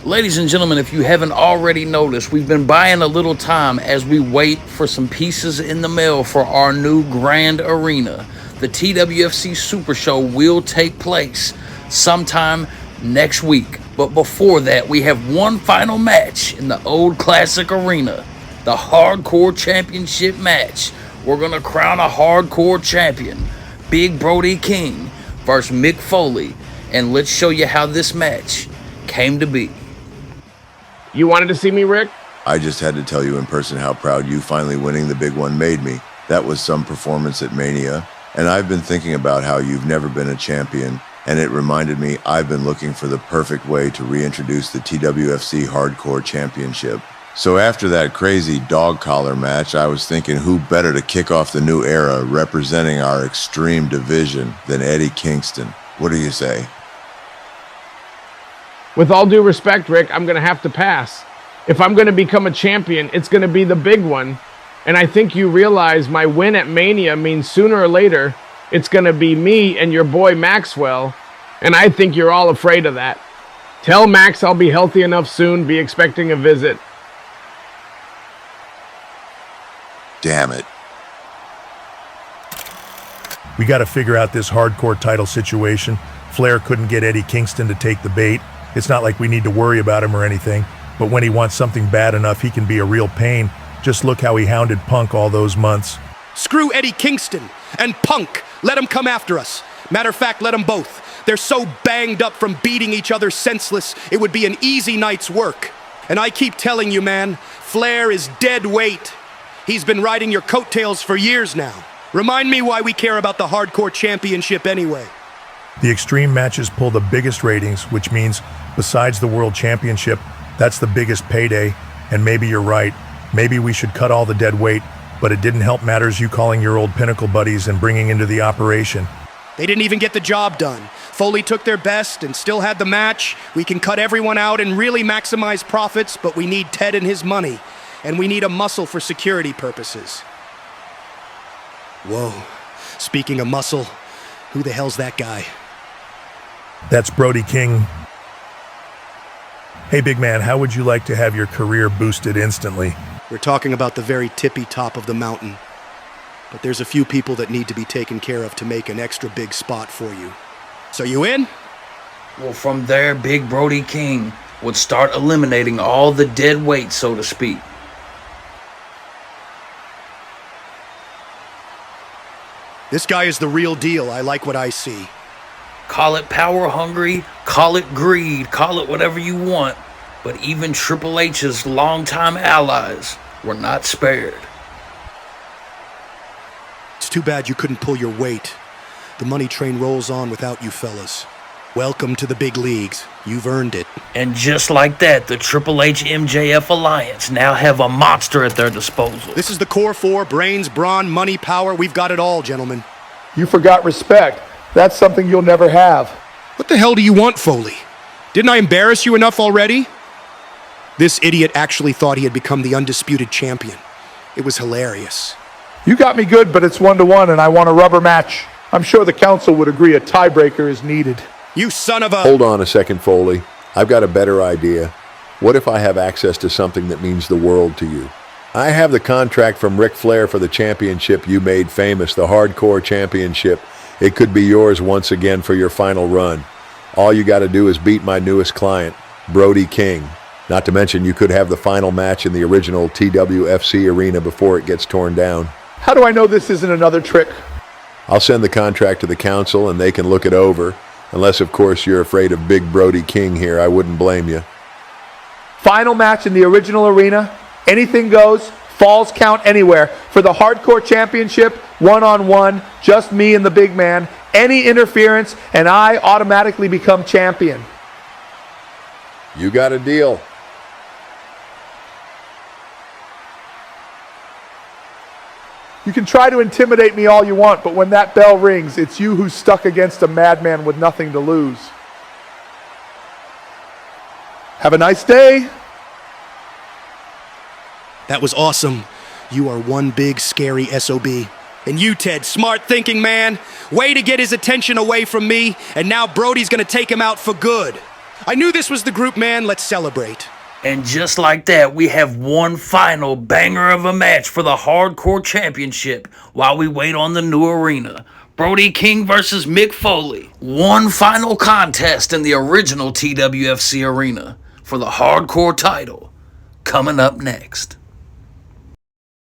Ladies and gentlemen, if you haven't already noticed, we've been buying a little time as we wait for some pieces in the mail for our new grand arena. The TWFC Super Show will take place sometime next week. But before that, we have one final match in the old classic arena, the Hardcore Championship match. We're going to crown a Hardcore champion, Big Brody King versus Mick Foley. And let's show you how this match came to be. You wanted to see me, Rick? I just had to tell you in person how proud you finally winning the big one made me. That was some performance at Mania, and I've been thinking about how you've never been a champion, and it reminded me I've been looking for the perfect way to reintroduce the TWFC Hardcore Championship. So after that crazy dog collar match, I was thinking who better to kick off the new era representing our extreme division than Eddie Kingston. What do you say? With all due respect, Rick, I'm going to have to pass. If I'm going to become a champion, it's going to be the big one. And I think you realize my win at Mania means sooner or later, it's going to be me and your boy Maxwell. And I think you're all afraid of that. Tell Max I'll be healthy enough soon, be expecting a visit. Damn it. We got to figure out this hardcore title situation. Flair couldn't get Eddie Kingston to take the bait. It's not like we need to worry about him or anything, but when he wants something bad enough, he can be a real pain. Just look how he hounded Punk all those months. Screw Eddie Kingston and Punk. Let them come after us. Matter of fact, let them both. They're so banged up from beating each other senseless, it would be an easy night's work. And I keep telling you, man, Flair is dead weight. He's been riding your coattails for years now. Remind me why we care about the Hardcore Championship anyway. The Extreme matches pull the biggest ratings, which means, besides the World Championship, that's the biggest payday. And maybe you're right. Maybe we should cut all the dead weight, but it didn't help matters you calling your old Pinnacle buddies and bringing into the operation. They didn't even get the job done. Foley took their best and still had the match. We can cut everyone out and really maximize profits, but we need Ted and his money. And we need a muscle for security purposes. Whoa. Speaking of muscle, who the hell's that guy? That's Brody King. Hey, big man, how would you like to have your career boosted instantly? We're talking about the very tippy top of the mountain. But there's a few people that need to be taken care of to make an extra big spot for you. So you in? Well, from there, Big Brody King would start eliminating all the dead weight, so to speak. This guy is the real deal. I like what I see. Call it power hungry, call it greed, call it whatever you want, but even Triple H's longtime allies were not spared. It's too bad you couldn't pull your weight. The money train rolls on without you fellas. Welcome to the big leagues. You've earned it. And just like that, the Triple H MJF Alliance now have a monster at their disposal. This is the core four: brains, brawn, money, power. We've got it all, gentlemen. You forgot respect. That's something you'll never have. What the hell do you want, Foley? Didn't I embarrass you enough already? This idiot actually thought he had become the undisputed champion. It was hilarious. You got me good, but it's 1-1 and I want a rubber match. I'm sure the council would agree a tiebreaker is needed. You son of a... Hold on a second, Foley. I've got a better idea. What if I have access to something that means the world to you? I have the contract from Ric Flair for the championship you made famous, the Hardcore Championship. It could be yours once again for your final run. All you got to do is beat my newest client, Brody King. Not to mention you could have the final match in the original TWFC arena before it gets torn down. How do I know this isn't another trick? I'll send the contract to the council and they can look it over. Unless, of course, you're afraid of Big Brody King here. I wouldn't blame you. Final match in the original arena. Anything goes. Falls count anywhere. For the Hardcore Championship, 1-on-1, just me and the big man. Any interference, and I automatically become champion. You got a deal. You can try to intimidate me all you want, but when that bell rings, it's you who's stuck against a madman with nothing to lose. Have a nice day. That was awesome. You are one big, scary SOB. And you, Ted, smart thinking, man. Way to get his attention away from me, and now Brody's gonna take him out for good. I knew this was the group, man. Let's celebrate. And just like that, we have one final banger of a match for the Hardcore Championship while we wait on the new arena. Brody King versus Mick Foley. One final contest in the original TWFC arena for the Hardcore title coming up next.